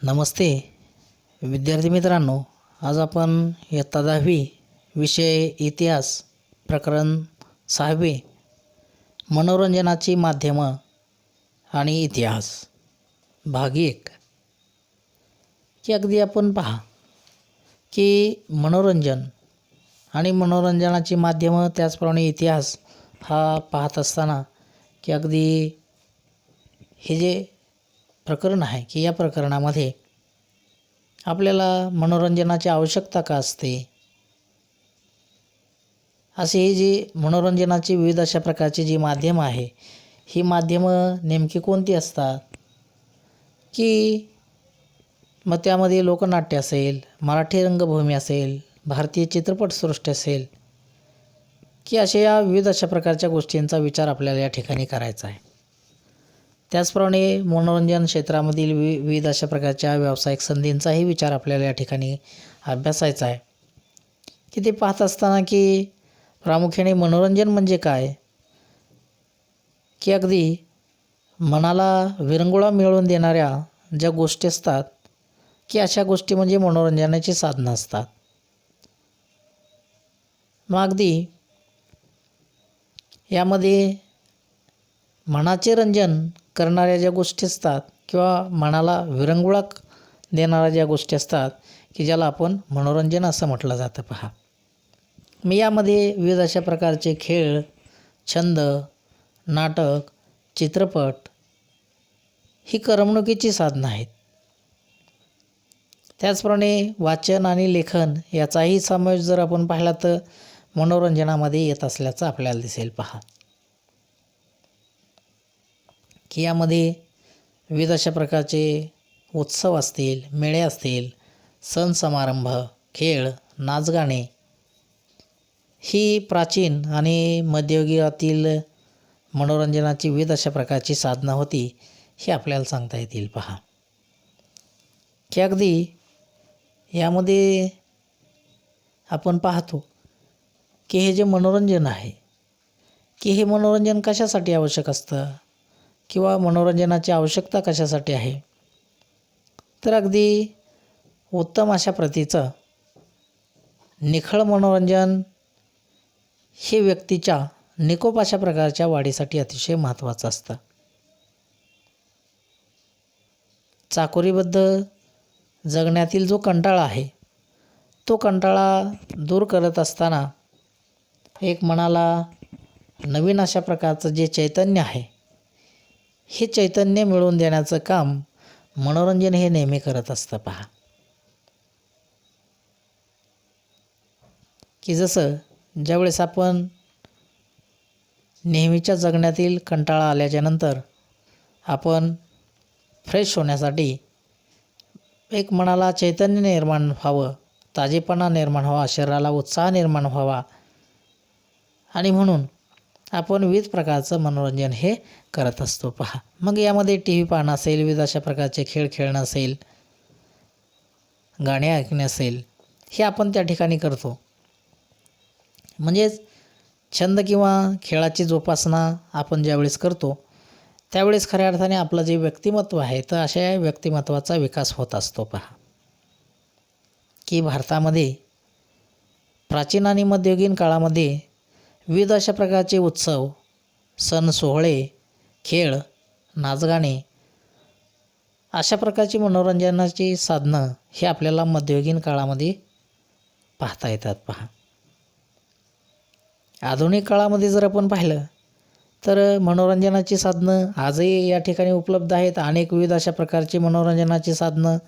नमस्ते विद्यार्थी मित्रांनो, आज आपण इयत्ता 10वी विषय इतिहास प्रकरण 6वे मनोरंजनाची माध्यमं आणि इतिहास भाग 1 की अगदी आपण पहा की मनोरंजन आणि मनोरंजनाची माध्यमं त्याचप्रमाणे इतिहास हा पाहत असताना की अगदी हे जे प्रकरण आहे की या प्रकरणामध्ये आपल्याला मनोरंजनाची आवश्यकता का असते, असे ही जी मनोरंजनाची विविध अशा प्रकारची जी माध्यमं आहे ही माध्यमं नेमकी कोणती असतात की मग त्यामध्ये लोकनाट्य असेल, मराठी रंगभूमी असेल, भारतीय चित्रपटसृष्टी असेल की अशा या विविध अशा प्रकारच्या गोष्टींचा विचार आपल्याला या ठिकाणी करायचा आहे. त्याचप्रमाणे मनोरंजन क्षेत्रामधील विविध अशा प्रकारच्या व्यावसायिक संधींचाही विचार आपल्याला या ठिकाणी अभ्यासायचा आहे की ते पाहत असताना की प्रामुख्याने मनोरंजन म्हणजे काय की अगदी मनाला विरंगुळा मिळवून देणाऱ्या ज्या गोष्टी असतात की अशा गोष्टी म्हणजे मनोरंजनाची साधनं असतात. मग अगदी यामध्ये मनाचे रंजन करणाऱ्या ज्या गोष्टी असतात किंवा मनाला विरंगुळा देणाऱ्या ज्या गोष्टी असतात की ज्याला आपण मनोरंजन असं म्हटलं जातं. पहा, मग यामध्ये विविध अशा प्रकारचे खेळ, छंद, नाटक, चित्रपट ही करमणुकीची साधनं आहेत. त्याचप्रमाणे वाचन आणि लेखन याचाही समावेश जर आपण पाहिला तर मनोरंजनामध्ये येत असल्याचं आपल्याला दिसेल. पहा की यामध्ये विविध अशा प्रकारचे उत्सव असतील, मेळे असतील, सण समारंभ, खेळ, नाचगाणे ही प्राचीन आणि मध्ययुगीतील मनोरंजनाची विविध अशा प्रकारची साधनं होती ही आपल्याला सांगता येतील. पहा की अगदी यामध्ये आपण पाहतो की हे जे मनोरंजन आहे की हे मनोरंजन कशासाठी आवश्यक असतं किंवा मनोरंजनाची आवश्यकता कशासाठी आहे, तर अगदी उत्तम अशा प्रतीचं निखळ मनोरंजन हे व्यक्तीच्या निकोप अशा प्रकारच्या वाढीसाठी अतिशय महत्त्वाचं असतं. चाकोरीबद्ध जगण्यातील जो कंटाळा आहे तो कंटाळा दूर करत असताना एक मनाला नवीन अशा प्रकारचं जे चैतन्य आहे हे चैतन्य मिळवून देण्याचं काम मनोरंजन हे नेहमी करत असतं. पहा की जसं ज्यावेळेस आपण नेहमीच्या जगण्यातील कंटाळा आल्याच्यानंतर आपण फ्रेश होण्यासाठी एक मनाला चैतन्य निर्माण व्हावं, ताजेपणा निर्माण व्हावा, शरीराला उत्साह निर्माण व्हावा आणि म्हणून आपण विविध प्रकारचं मनोरंजन हे करत असतो. पहा मग यामध्ये टी व्ही पाहणं असेल, विविध अशा प्रकारचे खेळ खेळणं असेल, गाणे ऐकणे असेल, हे आपण त्या ठिकाणी करतो. म्हणजेच छंद किंवा खेळाची जोपासना आपण ज्यावेळेस करतो त्यावेळेस खऱ्या अर्थाने आपलं जे व्यक्तिमत्व आहे तर अशा व्यक्तिमत्वाचा विकास होत असतो. पहा की भारतामध्ये प्राचीन आणि मध्ययुगीन काळामध्ये विविध अशा प्रकारचे उत्सव, सण सोहळे, खेळ, नाचगाणे अशा प्रकारची मनोरंजनाची साधनं हे आपल्याला मध्ययुगीन काळामध्ये पाहता येतात. पहा आधुनिक काळामध्ये जर आपण पाहिलं तर मनोरंजनाची साधनं आजही या ठिकाणी उपलब्ध आहेत. अनेक विविध अशा प्रकारची मनोरंजनाची साधनं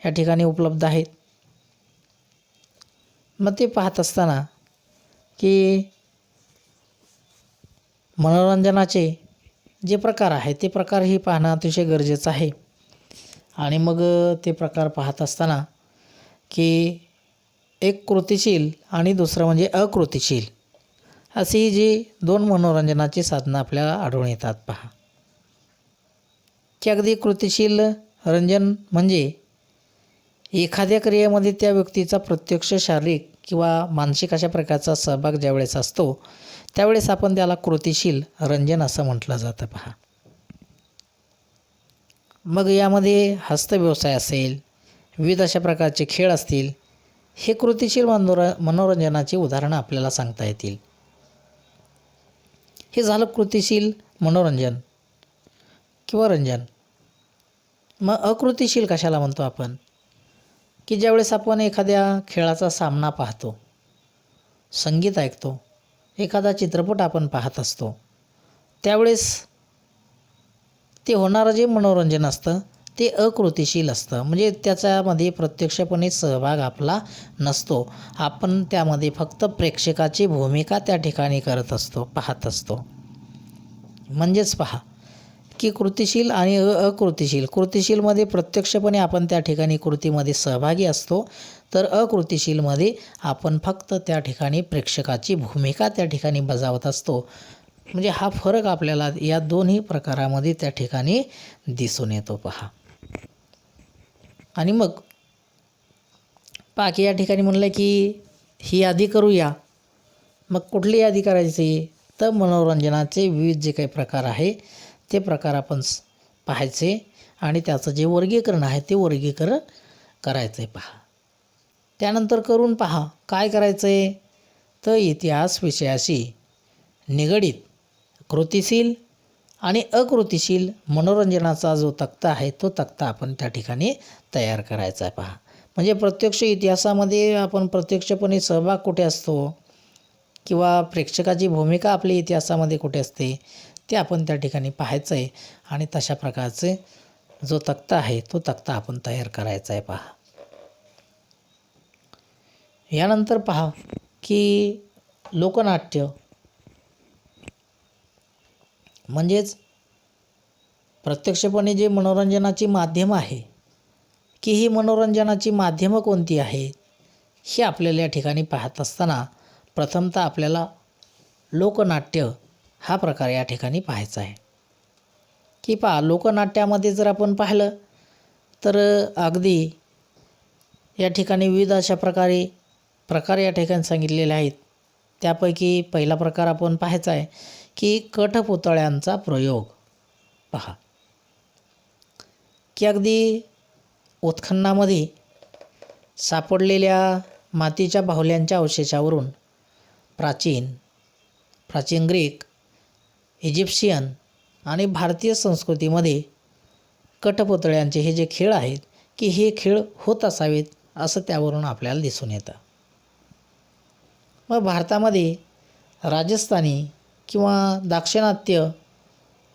या ठिकाणी उपलब्ध आहेत. मग ते पाहत असताना की मनोरंजनाचे जे प्रकार आहेत ते प्रकारही पाहणं अतिशय गरजेचं आहे. आणि मग ते प्रकार पाहत असताना की एक कृतिशील आणि दुसरं म्हणजे अकृतिशील अशी जी दोन मनोरंजनाची साधनं आपल्याला आढळून येतात. पहा की अगदी कृतिशील रंजन म्हणजे एखाद्या क्रियेमध्ये त्या व्यक्तीचा प्रत्यक्ष शारीरिक किंवा मानसिक अशा प्रकारचा सहभाग ज्यावेळेस असतो त्यावेळेस आपण त्याला कृतिशील रंजन असं म्हटलं जातं. पहा मग यामध्ये हस्तव्यवसाय असेल, विविध अशा प्रकारचे खेळ असतील, हे कृतिशील मनोरंजनाची उदाहरणं आपल्याला सांगता येतील. हे झालं कृतिशील मनोरंजन किंवा रंजन. मग अकृतिशील कशाला म्हणतो आपण? की ज्यावेळेस आपण एखाद्या खेळाचा सामना पाहतो, संगीत ऐकतो, एखादा चित्रपट आपण पाहत असतो, त्यावेळेस ते होणारं जे मनोरंजन असतं ते अकृतिशील असतं. म्हणजे त्याच्यामध्ये प्रत्यक्षपणे सहभाग आपला नसतो. आपण त्यामध्ये फक्त प्रेक्षकाची भूमिका त्या ठिकाणी करत असतो, पाहत असतो. म्हणजेच पहा की कृतिशील आणि अकृतिशील. कृतिशीलमध्ये प्रत्यक्षपणे आपण त्या ठिकाणी कृतीमध्ये सहभागी असतो, तर अकृतिशीलमध्ये आपण फक्त त्या ठिकाणी प्रेक्षकाची भूमिका त्या ठिकाणी बजावत असतो. म्हणजे हा फरक आपल्याला या दोन्ही प्रकारामध्ये त्या ठिकाणी दिसून येतो पहा. आणि मग पहा की या ठिकाणी म्हणलं की ही यादी करूया. मग कुठली यादी करायची? तर मनोरंजनाचे विविध जे काही प्रकार आहे ते प्रकार आपण पाहायचे आणि त्याचं जे वर्गीकरण आहे ते वर्गीकरण करायचं आहे पहा. त्यानंतर करून पहा काय करायचं आहे? तर इतिहास विषयाशी निगडीत कृतिशील आणि अकृतिशील मनोरंजनाचा जो तक्ता आहे तो तक्ता आपण त्या ठिकाणी तयार करायचा आहे पहा. म्हणजे प्रत्यक्ष इतिहासामध्ये आपण प्रत्यक्षपणे सहभाग कुठे असतो किंवा प्रेक्षकाची भूमिका आपली इतिहासामध्ये कुठे असते ते आपण त्या ठिकाणी पाहायचं आहे आणि तशा प्रकारचे जो तक्ता आहे तो तक्ता आपण तयार करायचा आहे पहा. यानंतर पहा की लोकनाट्य म्हणजेच प्रत्यक्षपणे जे मनोरंजनाची माध्यमं आहे की ही मनोरंजनाची माध्यमं कोणती आहेत हे आपल्याला या ठिकाणी पाहत असताना प्रथमतः आपल्याला लोकनाट्य हा प्रकार या ठिकाणी पाहायचा आहे. की पहा लोकनाट्यामध्ये जर आपण पाहिलं तर अगदी या ठिकाणी विविध अशा प्रकार या ठिकाणी सांगितलेले आहेत. त्यापैकी पहिला प्रकार आपण पाहायचा आहे की कठपुतळ्यांचा प्रयोग. पहा की अगदी उत्खननामध्ये सापडलेल्या मातीच्या बाहुल्यांच्या अवशेषावरून प्राचीन ग्रीक, इजिप्शियन आणि भारतीय संस्कृतीमध्ये कठपुतळ्यांचे हे जे खेळ आहेत की हे खेळ होत असावेत असं त्यावरून आपल्याला दिसून येतं. मग भारतामध्ये राजस्थानी किंवा दाक्षिणात्य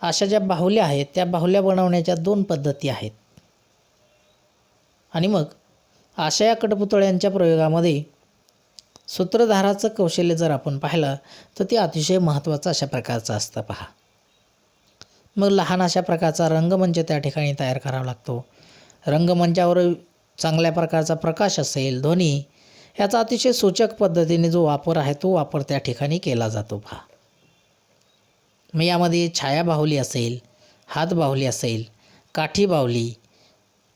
अशा ज्या बाहुल्या आहेत त्या बाहुल्या बनवण्याच्या 2 पद्धती आहेत. आणि मग अशा या कठपुतळ्यांच्या प्रयोगामध्ये सूत्रधाराचं कौशल्य जर आपण पाहिलं तर ते अतिशय महत्त्वाचं अशा प्रकारचं असतं पहा. मग लहान अशा प्रकारचा रंगमंच त्या ठिकाणी तयार करावा लागतो. रंगमंचावर चांगल्या प्रकारचा प्रकाश असेल, ध्वनी याचा अतिशय सूचक पद्धतीने जो वापर आहे तो वापर त्या ठिकाणी केला जातो पहा. मग यामध्ये छाया बाहुली असेल, हात बाहुली असेल, काठी बाहुली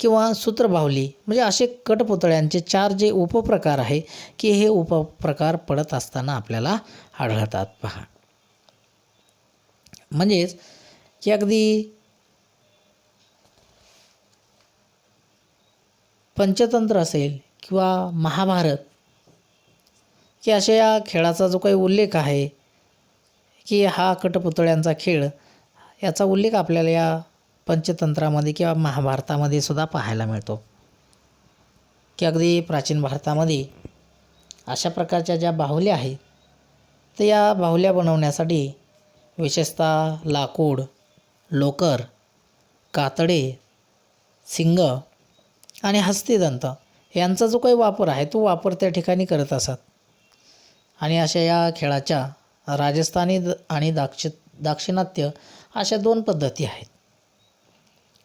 किंवा सूत्र बाहुली म्हणजे असे कठपुतळ्यांचे 4 जे उपप्रकार आहे की हे उपप्रकार पडत असताना आपल्याला आढळतात पहा. म्हणजेच की अगदी पंचतंत्र असेल किंवा महाभारत की अशा या खेळाचा जो काही उल्लेख आहे की हा कठपुतळ्यांचा खेळ याचा उल्लेख आपल्याला या पंचतंत्रामध्ये किंवा महाभारतामध्ये सुद्धा पाहायला मिळतो. की अगदी प्राचीन भारतामध्ये अशा प्रकारच्या ज्या बाहुल्या आहेत तर या बाहुल्या बनवण्यासाठी विशेषतः लाकूड, लोकर, कातडे, सिंग आणि हस्तिदंत यांचा जो काही वापर आहे तो वापर त्या ठिकाणी करत असत. आणि अशा या खेळाच्या राजस्थानी आणि दाक्षिणात्य अशा 2 पद्धती आहेत.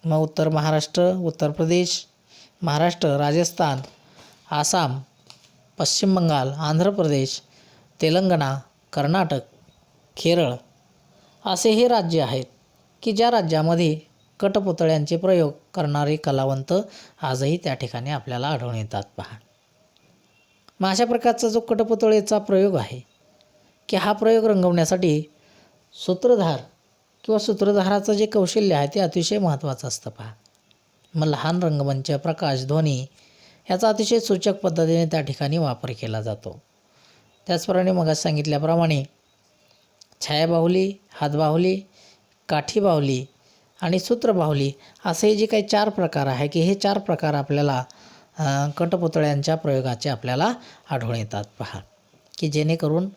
मग उत्तर महाराष्ट्र, उत्तर प्रदेश, महाराष्ट्र, राजस्थान, आसाम, पश्चिम बंगाल, आंध्र प्रदेश, तेलंगणा, कर्नाटक, केरळ असे हे राज्य आहेत की ज्या राज्यामध्ये कठपुतळ्यांचे प्रयोग करणारे कलावंत आजही त्या ठिकाणी आपल्याला आढळून येतात पहा. मग अशा प्रकारचा जो कठपुतळेचा प्रयोग आहे की हा प्रयोग रंगवण्यासाठी सूत्रधार किंवा सूत्रधाराचं जे कौशल्य आहे ते अतिशय महत्त्वाचं असतं पहा. मग लहान रंगमंच, प्रकाश, ध्वनी ह्याचा अतिशय सूचक पद्धतीने त्या ठिकाणी वापर केला जातो. त्याचप्रमाणे मग सांगितल्याप्रमाणे छायाबाहुली, हातबाहुली, काठीबाहुली आणि सूत्रबाहुली असे जे काही 4 प्रकार आहे की हे 4 प्रकार आपल्याला कठपुतळ्यांच्या प्रयोगाचे आपल्याला आढळून येतात. पहा की जेणेकरून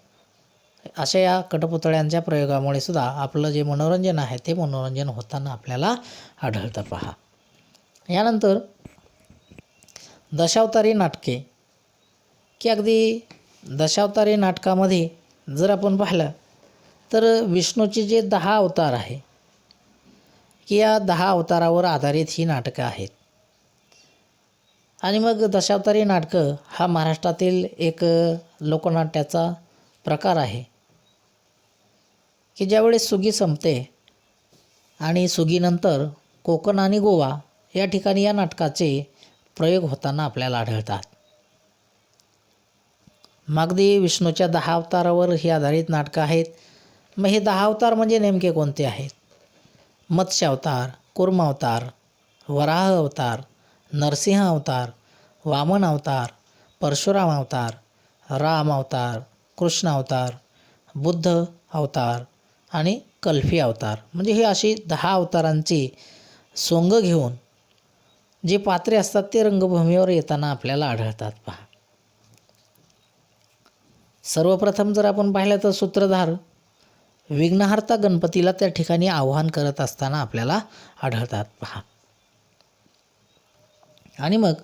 अशा या कठपुतळ्यांच्या प्रयोगामुळे सुद्धा आपलं जे मनोरंजन आहे ते मनोरंजन होताना आपल्याला आढळतं. पहा यानंतर दशावतारी नाटके की अगदी दशावतारी नाटकामध्ये जर आपण पाहिलं तर विष्णूचे जे 10 अवतार आहे की या 10 अवतारावर आधारित ही नाटकं आहेत. आणि मग दशावतारी नाटकं हा महाराष्ट्रातील एक लोकनाट्याचा प्रकार आहे की ज्यावेळेस सुगी संपते आणि सुगीनंतर कोकण आणि गोवा या ठिकाणी या नाटकाचे प्रयोग होताना आपल्याला आढळतात. मागदी विष्णूच्या 10 अवतारावर ही आधारित नाटकं आहेत. मग हे 10 अवतार म्हणजे नेमके कोणते आहेत? मत्स्य अवतार, कूर्म अवतार, वराह अवतार, नरसिंह अवतार, वामन अवतार, परशुराम अवतार, राम अवतार, कृष्ण अवतार, बुद्ध अवतार आणि कल्फी अवतार. म्हणजे ही अशी 10 अवतारांची सोंग घेऊन जे पात्रे असतात ते रंगभूमीवर येताना आपल्याला आढळतात. पहा सर्वप्रथम जर आपण पाहिलं तर सूत्रधार विघ्नहर्ता गणपतीला त्या ठिकाणी आवाहन करत असताना आपल्याला आढळतात. पहा आणि मग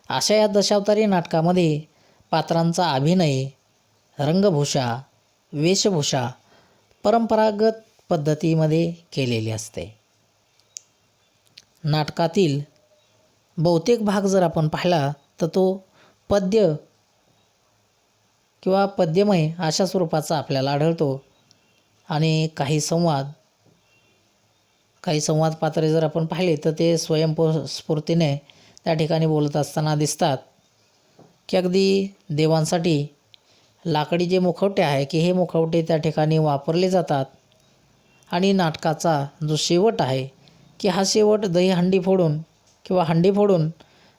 अशा या दशावतारी नाटकामध्ये पात्रांचा अभिनय, रंगभूषा, वेशभूषा परंपरागत पद्धतीमध्ये केलेली असते. नाटकातील बहुतेक भाग जर आपण पाहिला तर तो पद्य किंवा पद्यमय अशा स्वरूपाचा आपल्याला आढळतो. आणि काही संवाद पात्रे जर आपण पाहिले तर ते स्वयंस्फूर्तीने त्या ठिकाणी बोलत असताना दिसतात. की अगदी देवांसाठी लाकडी जे मुखवटे आहे की हे मुखवटे त्या ठिकाणी वापरले जातात. आणि नाटकाचा जो शेवट आहे की हा शेवट दहीहंडी फोडून किंवा हंडी फोडून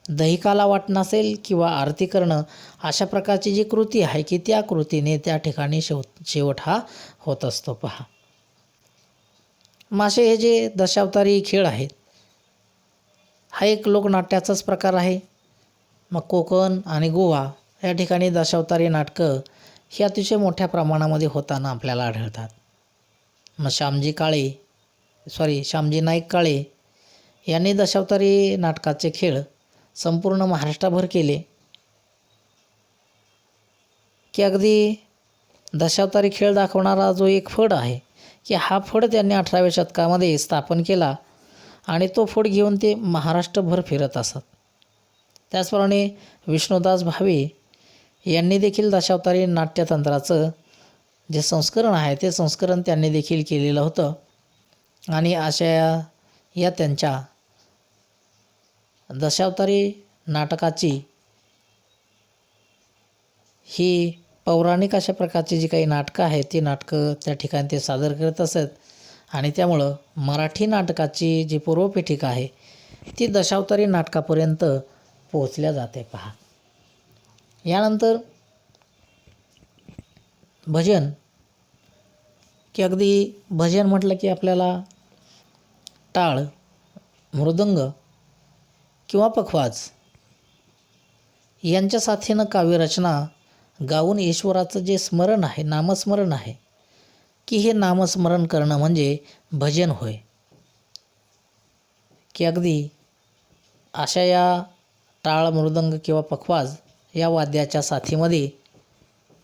दहीकाला वाटणं असेल किंवा आरती करणं अशा प्रकारची जी कृती आहे की त्या कृतीने त्या ठिकाणी शेवट हा होत असतो. पहा मग असे हे जे दशावतारी खेळ आहेत हा एक लोकनाट्याचाच प्रकार आहे. मग कोकण आणि गोवा या ठिकाणी दशावतारी नाटकं ही अतिशय मोठ्या प्रमाणामध्ये होताना आपल्याला आढळतात. मग श्यामजी नाईक काळे यांनी दशावतारी नाटकाचे खेळ संपूर्ण महाराष्ट्रभर केले. की अगदी दशावतारी खेळ दाखवणारा जो एक फड आहे की हा फड त्यांनी 18व्या शतकामध्ये स्थापन केला आणि तो फड घेऊन ते महाराष्ट्रभर फिरत असत. त्याचप्रमाणे विष्णुदास भावे यांनी देखील दशावतारी नाट्यतंत्राचं जे संस्करण आहे ते संस्करण त्यांनी देखील केलेलं होतं. आणि अशा या त्यांच्या दशावतारी नाटकाची ही पौराणिक अशा प्रकारची जी काही नाटकं आहेत ती नाटकं त्या ठिकाणी ते सादर करत असत. आणि त्यामुळं मराठी नाटकाची जी पूर्वपीठिका आहे ती दशावतारी नाटकापर्यंत पोहोचल्या जाते. पहा यानंतर भजन की अगदी भजन म्हटलं की आपल्याला टाळ, मृदंग किंवा पखवाज यांच्या साथीनं काव्यरचना गाऊन ईश्वराचं जे स्मरण आहे, नामस्मरण आहे की हे नामस्मरण करणं म्हणजे भजन होय. की अगदी अशा या टाळ, मृदंग किंवा पखवाज या वाद्याच्या साथीमध्ये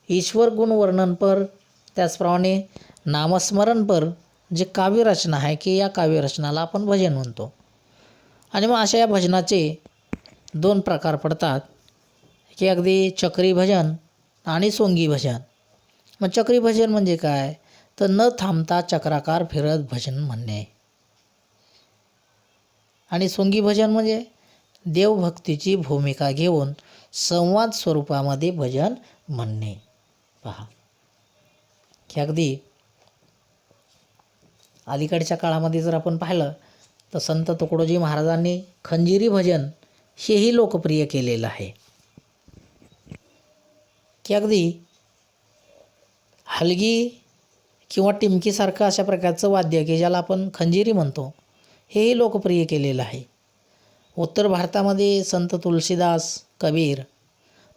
ईश्वर गुण वर्णनपर त्याचप्रमाणे नामस्मरणपर जे काव्यरचना आहे की या काव्यरचनाला आपण भजन म्हणतो. आणि मग अशा या भजनाचे 2 प्रकार पडतात की अगदी चक्री भजन आणि सोंगी भजन. मग चक्री भजन म्हणजे काय तर न थांबता चक्राकार फिरत भजन म्हणणे. आणि सोंगी भजन म्हणजे देवभक्तीची भूमिका घेऊन संवाद स्वरूपामध्ये भजन म्हणणे. पहा की अगदी अलीकडच्या काळामध्ये जर आपण पाहिलं तर संत तुकडोजी महाराजांनी खंजिरी भजन हेही लोकप्रिय केलेलं आहे. की अगदी हलगी किंवा टिमकीसारखं अशा प्रकारचं वाद्य की ज्याला आपण खंजिरी म्हणतो, हेही लोकप्रिय केलेलं आहे. उत्तर भारतामध्ये संत तुलसीदास, कबीर,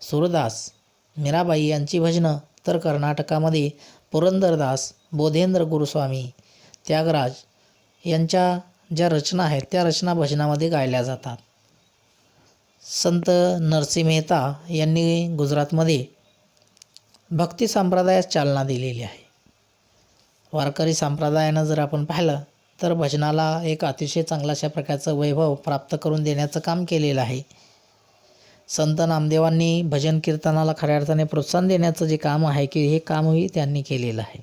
सूरदास, मीराबाई यांची भजनं, तर कर्नाटकामध्ये पुरंदरदास, बोधेंद्र गुरुस्वामी, त्यागराज यांच्या ज्या रचना आहेत त्या रचना भजनामध्ये गायल्या जातात. संत नरसिंह मेहता यांनी गुजरातमध्ये भक्ती संप्रदायास चालना दिलेली आहे. वारकरी संप्रदायानं जर आपण पाहिलं तर भजनाला एक अतिशय चांगला अशा प्रकारचं वैभव प्राप्त करून देण्याचं काम केलेलं आहे. संत नामदेवांनी भजन कीर्तनाला खऱ्या अर्थाने प्रोत्साहन देण्याचं जे काम आहे की हे कामही त्यांनी केलेलं आहे.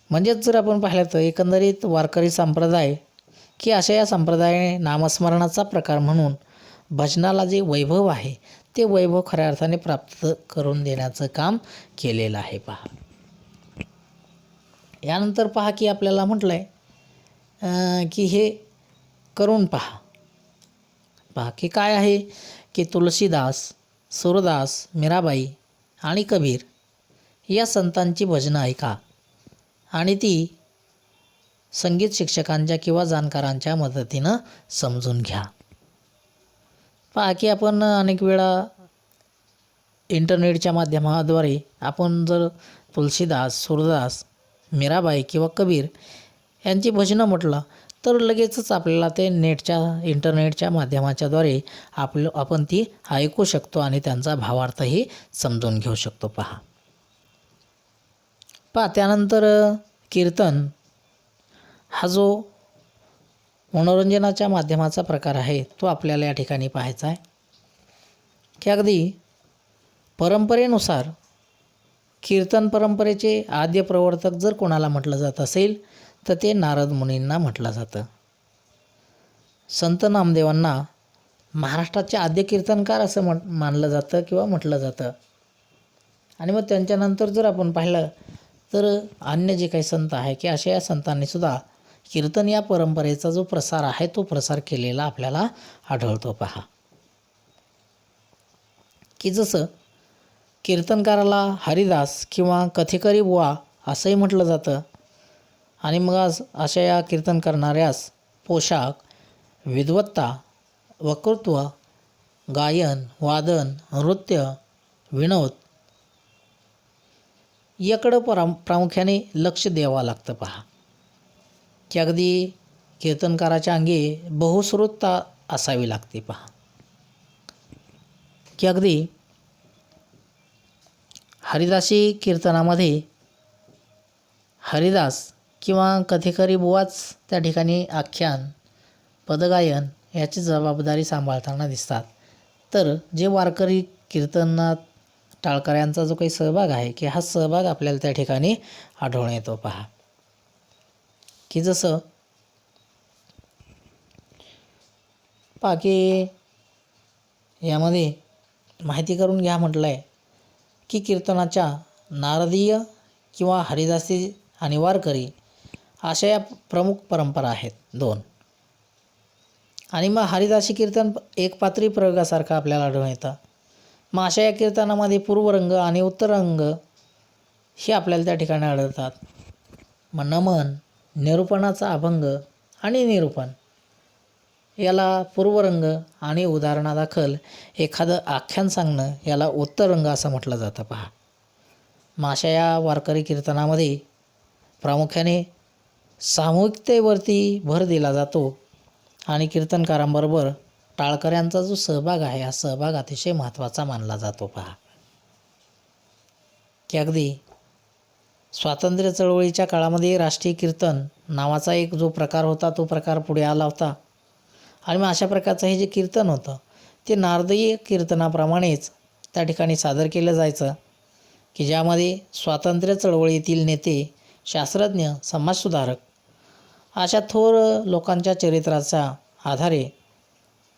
म्हणजेच जर आपण पाहिलं तर एकंदरीत वारकरी संप्रदाय की अशा या संप्रदायाने नामस्मरणाचा प्रकार म्हणून भजनाला जे वैभव आहे ते वैभव खऱ्या अर्थाने प्राप्त करून देण्याचं काम केलेलं आहे. पहा, यानंतर पहा की आपल्याला म्हटलं आहे की हे करून पहा की काय आहे की तुलसीदास, सूरदास, मीराबाई आणि कबीर या संतांची भजनं ऐका आणि ती संगीत शिक्षकांच्या किंवा जाणकारांच्या मदतीनं समजून घ्या. पहा की आपण अनेक वेळा इंटरनेटच्या माध्यमाद्वारे आपण जर तुलसीदास, सूरदास, मीराबाई किंवा कबीर यांची भजनं म्हटलं तर लगेचच आपल्याला ते इंटरनेटच्या माध्यमाच्याद्वारे आपण ती ऐकू शकतो आणि त्यांचा भावार्थही समजून घेऊ शकतो. पहा त्यानंतर कीर्तन हा जो मनोरंजनाच्या माध्यमाचा प्रकार आहे तो आपल्याला या ठिकाणी पाहायचा आहे. की अगदी परंपरेनुसार कीर्तन परंपरेचे आद्य प्रवर्तक जर कोणाला म्हटलं जात असेल तर ते नारद मुनींना म्हटलं जातं. संत नामदेवांना महाराष्ट्राचे आद्य कीर्तनकार असं मानलं जातं किंवा म्हटलं जातं. आणि मग त्यांच्यानंतर जर आपण पाहिलं तर अन्य जे काही संत आहे की अशा या संतांनीसुद्धा कीर्तन या परंपरेचा जो प्रसार आहे तो प्रसार केलेला आपल्याला आढळतो. पहा की जसं कीर्तनकाराला हरिदास किंवा कथेकरी बुवा असंही म्हटलं जातं. आणि मग अशा या कीर्तन करणाऱ्यास पोशाख, विद्वत्ता, वक्तृत्व, गायन, वादन, नृत्य, विनोद याकडं प्रामुख्याने लक्ष द्यावं लागतं. पहा की अगदी कीर्तनकाराच्या अंगी बहुश्रुतता असावी लागते. पहा की अगदी हरिदासी कीर्तनामध्ये हरिदास किंवा कथेकरी बुवाच त्या ठिकाणी आख्यान, पदगायन याची जबाबदारी सांभाळताना दिसतात. तर जे वारकरी कीर्तनात टाळकऱ्यांचा जो काही सहभाग आहे की हा सहभाग आपल्याला त्या ठिकाणी आढळून येतो. पहा की जसं की यामध्ये माहिती करून घ्या म्हटलं आहे की कीर्तनाच्या नारदीय किंवा हरिदासी आणि वारकरी अशा या प्रमुख परंपरा आहेत 2. आणि मग हरिदासी कीर्तन एक पात्री प्रयोगासारखं आपल्याला आढळून येतं. मग अशा या कीर्तनामध्ये पूर्वरंग आणि उत्तरंग हे आपल्याला त्या ठिकाणी आढळतात. मग नमन, निरूपणाचा अभंग आणि निरूपण याला पूर्वरंग आणि उदाहरणादाखल एखादं आख्यान सांगणं याला उत्तरंग असं म्हटलं जातं. पहा मग अशा या वारकरी कीर्तनामध्ये प्रामुख्याने सामूहिकतेवरती भर दिला जातो आणि कीर्तनकारांबरोबर टाळकऱ्यांचा जो सहभाग आहे हा सहभाग अतिशय महत्त्वाचा मानला जातो. पहा की अगदी स्वातंत्र्य चळवळीच्या काळामध्ये राष्ट्रीय कीर्तन नावाचा एक जो प्रकार होता तो प्रकार पुढे आला होता. आणि मग अशा प्रकारचं हे जे कीर्तन होतं ते नारदीय कीर्तनाप्रमाणेच त्या ठिकाणी सादर केलं जायचं की ज्यामध्ये स्वातंत्र्य चळवळीतील नेते, शास्त्रज्ञ, समाजसुधारक अशा थोर लोकांच्या चरित्राच्या आधारे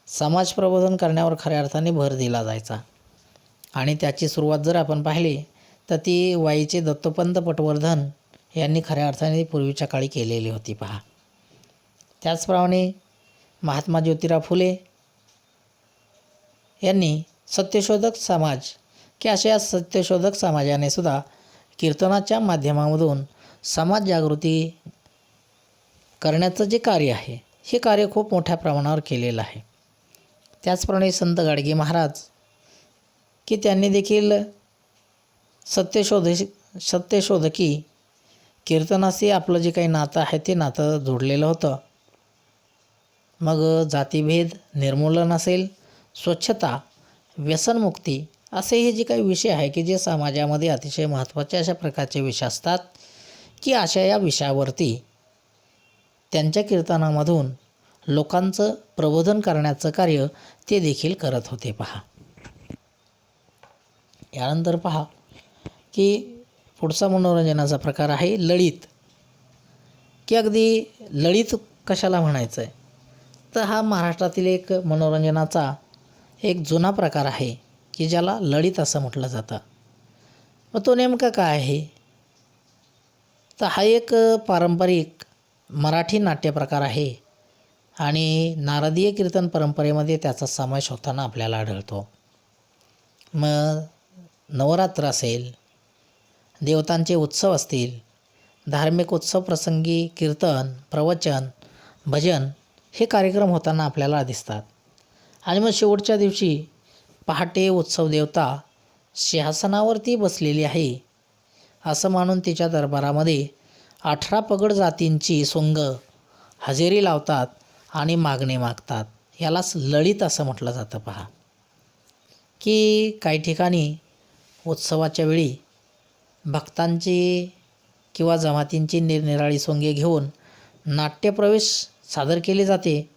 समाज प्रबोधन करण्यावर खऱ्या अर्थाने भर दिला जायचा. आणि त्याची सुरुवात जर आपण पाहिली तर ती वाईचे दत्तोपंत पटवर्धन यांनी खऱ्या अर्थाने पूर्वीच्या काळी केलेली होती. पहा त्याचप्रमाणे महात्मा ज्योतिराव फुले यांनी सत्यशोधक समाज की अशा या सत्यशोधक समाजाने सुद्धा कीर्तनाच्या माध्यमामधून समाज जागृती करण्याचं जे कार्य आहे हे कार्य खूप मोठ्या प्रमाणावर केलेलं आहे. त्याचप्रमाणे संत गाडगे महाराज की त्यांनी देखील सत्यशोधकी कीर्तनाशी आपलं जे काही नातं आहे ते नातं जोडलेलं होतं. मग जातीभेद निर्मूलन असेल, स्वच्छता, व्यसनमुक्ती असे हे जे काही विषय आहे की जे समाजामध्ये अतिशय महत्त्वाचे अशा प्रकारचे विषय असतात की अशा या विषयावरती त्यांच्या कीर्तनामधून लोकांचं प्रबोधन करण्याचं कार्य ते देखील करत होते. पहा, यानंतर पहा की पुढचा मनोरंजनाचा प्रकार आहे ललित. की अगदी ललित कशाला म्हणायचं आहे, तर हा महाराष्ट्रातील एक मनोरंजनाचा एक जुना प्रकार आहे की ज्याला ललित असं म्हटलं जातं. मग तो नेमका काय आहे, तर हा एक पारंपरिक मराठी नाट्यप्रकार आहे आणि नारदीय कीर्तन परंपरेमध्ये त्याचा समावेश होताना आपल्याला आढळतो. मग नवरात्र असेल, देवतांचे उत्सव असतील, धार्मिक उत्सव प्रसंगी कीर्तन, प्रवचन, भजन हे कार्यक्रम होताना आपल्याला दिसतात. आणि मग शेवटच्या दिवशी पहाटे उत्सव देवता सिंहासनावरती बसलेली आहे असं मानून तिच्या दरबारामध्ये 18 पगड जातींची सोंग हजेरी लावतात आणि मागणे मागतात. यालाच ललित असं म्हटलं जातं. पहा की काही ठिकाणी उत्सवाच्या वेळी भक्तांची किंवा जमातींची निरनिराळी सोंगे घेऊन नाट्यप्रवेश सादर केले जाते.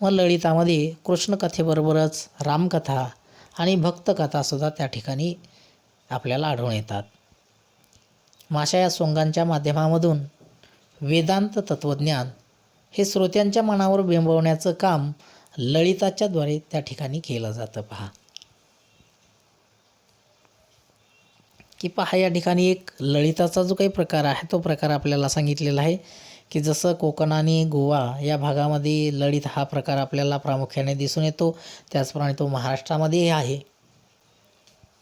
मग ललितामध्ये कृष्णकथेबरोबरच रामकथा आणि भक्तकथासुद्धा त्या ठिकाणी आपल्याला आढळून येतात. अशा या सोंगांच्या माध्यमामधून वेदांत तत्त्वज्ञान हे श्रोत्यांच्या मनावर बिंबवण्याचं काम ललिताच्या द्वारे त्या ठिकाणी केलं जातं. पहा की पहा या ठिकाणी एक ललिताचा जो काही प्रकार आहे तो प्रकार आपल्याला सांगितलेला आहे की जसं कोकण आणि गोवा या भागामध्ये ललित हा प्रकार आपल्याला प्रामुख्याने दिसून येतो, त्याचप्रमाणे तो महाराष्ट्रामध्येही आहे.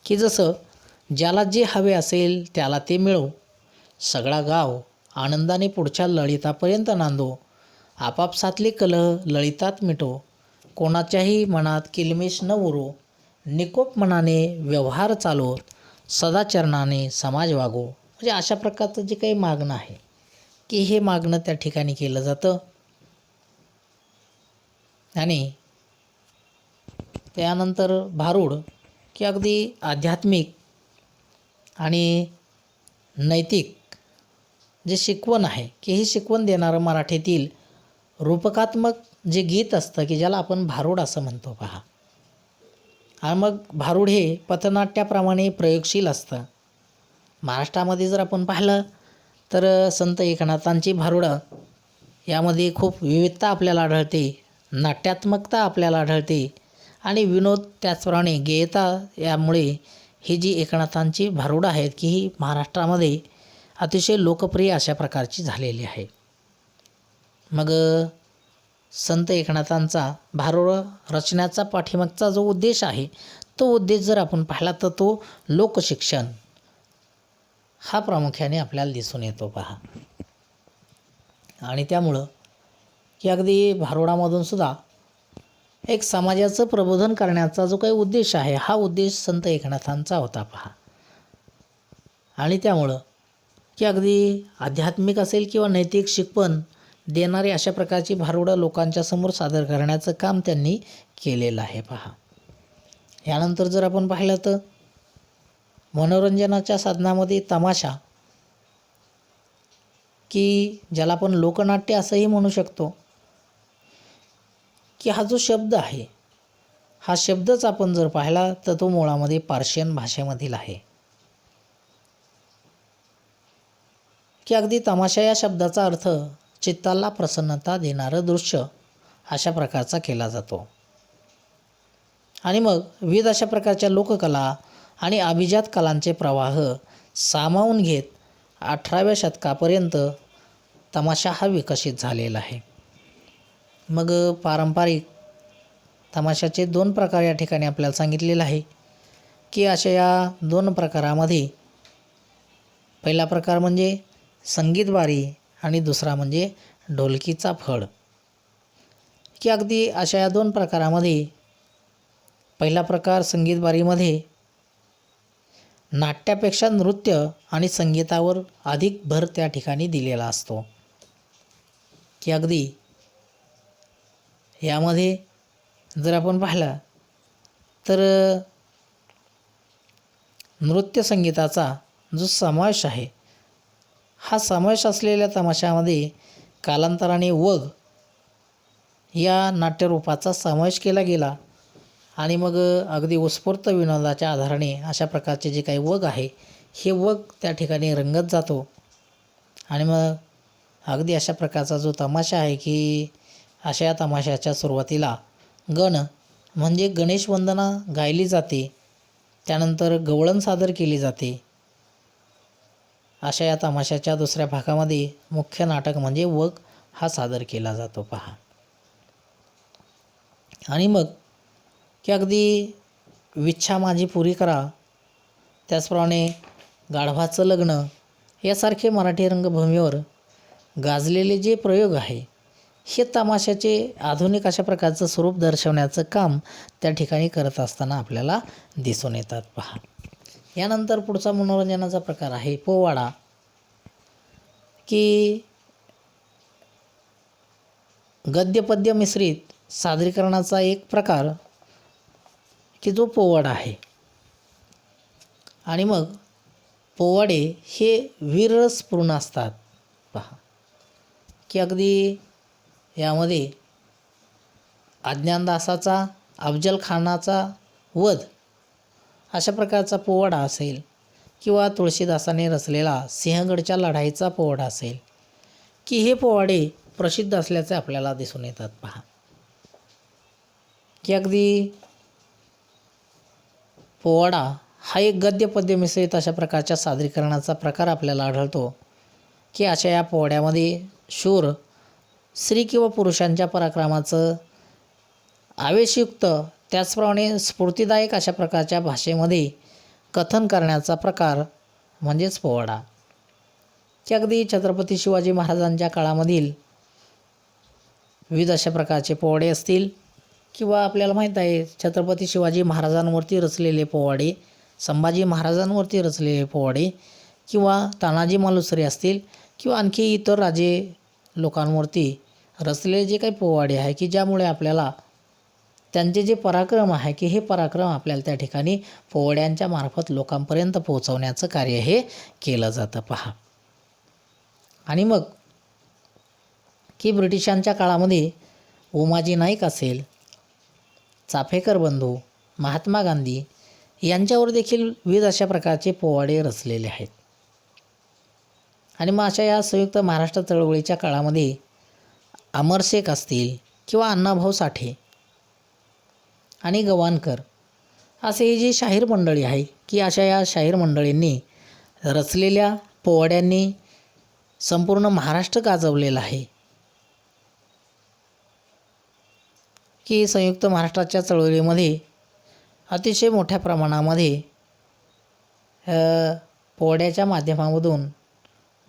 की जसं ज्याला जे हवे असेल त्याला ते मिळो, सगळा गाव आनंदाने पुढच्या ललितापर्यंत नांदो, आपापसातले कलह ललितात मिटो, कोणाच्याही मनात किलमिश न उरो, निकोप मनाने व्यवहार चालवत, सदाचरणाने समाज वागो. म्हणजे अशा प्रकारचं जे काही मागणं आहे की हे मागणं त्या ठिकाणी केलं जातं. आणि त्यानंतर भारूड की अगदी आध्यात्मिक आणि नैतिक जे शिकवण आहे की ही शिकवण देणारं मराठीतील रूपकात्मक जे गीत असतं की ज्याला आपण भारूड असं म्हणतो. पहा, आणि मग भारूड हे पथनाट्याप्रमाणे प्रयोगशील असतं. महाराष्ट्रामध्ये जर आपण पाहिलं तर संत एकनाथांची भारुडं यामध्ये खूप विविधता आपल्याला आढळते, नाट्यात्मकता आपल्याला आढळते आणि विनोद त्याचप्रमाणे गेयता यामुळे ही जी एकनाथांची भारुडं आहेत की ही महाराष्ट्रामध्ये अतिशय लोकप्रिय अशा प्रकारची झालेली आहे. मग संत एकनाथांचा भारुड रचण्याचा पाठीमागचा जो उद्देश आहे तो उद्देश जर आपण पाहिला तर तो लोकशिक्षण हा प्रामुख्याने आपल्याला दिसून येतो. पहा, आणि त्यामुळं की अगदी भारुडामधून सुद्धा एक समाजाचं प्रबोधन करण्याचा जो काही उद्देश आहे हा उद्देश संत एकनाथांचा होता. पहा, आणि त्यामुळं की अगदी आध्यात्मिक असेल किंवा नैतिक शिकवण देणारी अशा प्रकारची भारुडं लोकांच्या समोर सादर करण्याचं काम त्यांनी केलेलं आहे. पहा, यानंतर जर आपण पाहिलं तर मनोरंजनाच्या साधनामध्ये तमाशा की ज्याला आपण लोकनाट्य असंही म्हणू शकतो की हा जो शब्द आहे हा शब्दच आपण जर पाहिला तर तो मुळामध्ये पार्शियन भाषेमधील आहे. की अगदी तमाशा या शब्दाचा अर्थ चित्ताला प्रसन्नता देणारं दृश्य अशा प्रकारचा केला जातो. आणि मग विविध अशा प्रकारच्या लोककला आणि अभिजात कलांचे प्रवाह सामावून घेत 18व्या शतकापर्यंत तमाशा हा विकसित झालेला आहे. मग पारंपरिक तमाशाचे 2 प्रकार या ठिकाणी आपल्याला सांगितलेलं आहे की अशा या 2 प्रकारामध्ये पहिला प्रकार म्हणजे संगीत बारी आणि दुसरा म्हणजे ढोलकीचा फड. की अगदी अशा या 2 प्रकारामध्ये पहिला प्रकार संगीत बारीमध्ये नाट्यापेक्षा नृत्य आणि संगीतावर अधिक भर त्या ठिकाणी दिलेला असतो. की अगदी यामध्ये जर आपण पाहिलं तर नृत्य संगीताचा जो समावेश आहे हा समावेश असलेल्या तमाशामध्ये कालांतराने वग या नाट्यरूपाचा समावेश केला गेला आणि मग अगदी उत्स्फूर्त विनोदाच्या आधाराने अशा प्रकारचे जे काही वग आहे हे वग त्या ठिकाणी रंगत जातो. आणि मग अगदी अशा प्रकारचा जो तमाशा आहे की अशा या तमाशाच्या सुरुवातीला गण म्हणजे गणेश वंदना गायली जाते, त्यानंतर गवळण सादर केली जाते. अशा या तमाशाच्या दुसऱ्या भागामध्ये मुख्य नाटक म्हणजे वग हा सादर केला जातो पहा. आणि मग की अगदी विच्छा माझी पुरी करा, त्याचप्रमाणे गाढवाचं लग्न यासारखे मराठी रंगभूमीवर गाजलेले जे प्रयोग आहे हे तमाशाचे आधुनिक अशा प्रकारचं स्वरूप दर्शवण्याचं काम त्या ठिकाणी करत असताना आपल्याला दिसून येतात पहा. यानंतर पुढचा मनोरंजनाचा प्रकार आहे पोवाडा. की गद्यपद्य मिश्रित सादरीकरणाचा एक प्रकार की जो पोवाडा आहे. आणि मग पोवाडे हे वीररसपूर्ण असतात पहा. की अगदी यामध्ये अज्ञानदासाचा अफजल खानाचा वध अशा प्रकारचा पोवाडा असेल किंवा तुळशीदासाने रचलेला सिंहगडच्या लढाईचा पोवाडा असेल की हे पोवाडे प्रसिद्ध असल्याचे आपल्याला दिसून येतात पहा. की अगदी पोवाडा हा एक गद्यपद्य मिश्रित अशा प्रकारच्या सादरीकरणाचा प्रकार आपल्याला आढळतो. की अशा या पोवाड्यामध्ये शूर स्त्री किंवा पुरुषांच्या पराक्रमाचं आवेशयुक्त त्याचप्रमाणे स्फूर्तिदायक अशा प्रकारच्या भाषेमध्ये कथन करण्याचा प्रकार म्हणजेच पोवाडा. की अगदी छत्रपती शिवाजी महाराजांच्या काळामधील विविध अशा प्रकारचे पोवाडे असतील किंवा आपल्याला माहीत आहे छत्रपती शिवाजी महाराजांवरती रचलेले पोवाडे, संभाजी महाराजांवरती रचलेले पोवाडे किंवा तानाजी मालुसरे असतील किंवा आणखी इतर राजे लोकांवरती रचलेले जे काही पोवाडे आहे की ज्यामुळे आपल्याला त्यांचे जे पराक्रम आहे की हे पराक्रम आपल्याला त्या ठिकाणी पोवाड्यांच्या मार्फत लोकांपर्यंत पोहोचवण्याचं कार्य हे केलं जातं पहा. आणि मग की ब्रिटिशांच्या काळामध्ये उमाजी नाईक असेल, चाफेकर बंधू, महात्मा गांधी यांच्यावर देखील विविध अशा प्रकारचे पोवाडे रचलेले आहेत. आणि मग अशा या संयुक्त महाराष्ट्र चळवळीच्या काळामध्ये अमर शेख असतील किंवा अण्णाभाऊ साठे आणि गवाणकर असे ही जी शाहीर मंडळी आहे की अशा या शाहीर मंडळींनी रचलेल्या पोवाड्यांनी संपूर्ण महाराष्ट्र गाजवलेला आहे. की संयुक्त महाराष्ट्राच्या चळवळीमध्ये अतिशय मोठ्या प्रमाणामध्ये पोवाड्याच्या माध्यमामधून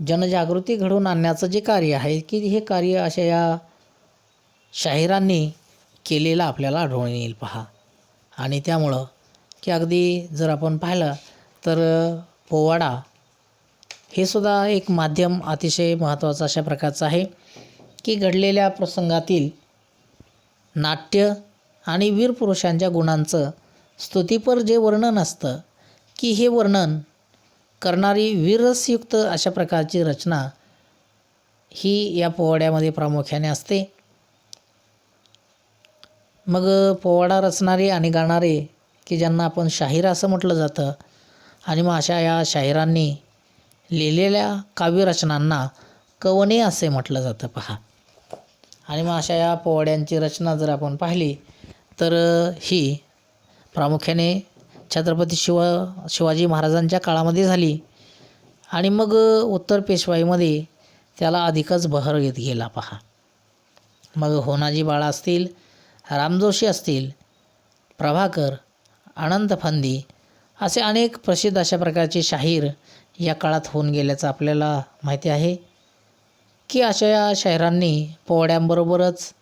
जनजागृती घडवून आणण्याचं जे कार्य आहे की हे कार्य अशा या शाहिरांनी केलेलं आपल्याला आढळून येईल पहा. आणि त्यामुळं की अगदी जर आपण पाहिलं तर पोवाडा हे सुद्धा एक माध्यम अतिशय महत्त्वाचं अशा प्रकारचं आहे की घडलेल्या प्रसंगातील नाट्य आणि वीर पुरुषांच्या गुणांचं स्तुतीपर जे वर्णन असतं की हे वर्णन करणारी वीररसयुक्त अशा प्रकारची रचना ही या पोवाड्यामध्ये प्रामुख्याने असते. मग पोवाडा रचणारे आणि गाणारे की ज्यांना आपण शाहीर असं म्हटलं जातं आणि मग अशा या शाहिरांनी लिहिलेल्या काव्यरचनांना कवने असे म्हटलं जातं पहा. आणि मग अशा या पोवाड्यांची रचना जर आपण पाहिली तर ही प्रामुख्याने छत्रपती शिवाजी महाराजांच्या काळामध्ये झाली आणि मग उत्तर पेशवाईमध्ये त्याला अधिकच बहर येत गेला पहा. मग होनाजी बाळा असतील, रामजोशी असतील, प्रभाकर, अनंत फंदी असे अनेक प्रसिद्ध अशा प्रकारचे शाहीर या काळात होऊन गेल्याचं आपल्याला माहिती आहे की अशा या शाहिरांनी पोवाड्यांबरोबरच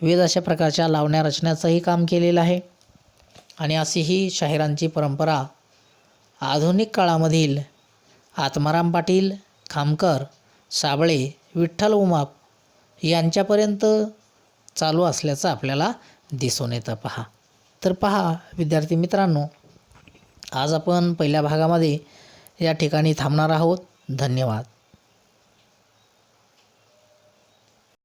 विविध अशा प्रकारच्या लावण्या रचण्याचंही काम केलेलं आहे. आणि अशी ही शाहिरांची परंपरा आधुनिक काळामधील आत्माराम पाटील, खामकर, साबळे, विठ्ठल उमाप यांच्यापर्यंत चालू असल्याचं आपल्याला दिसून येतं. पहा तर पहा विद्यार्थी मित्रांनो, आज आपण पहिल्या भागामध्ये या ठिकाणी थांबणार आहोत. धन्यवाद.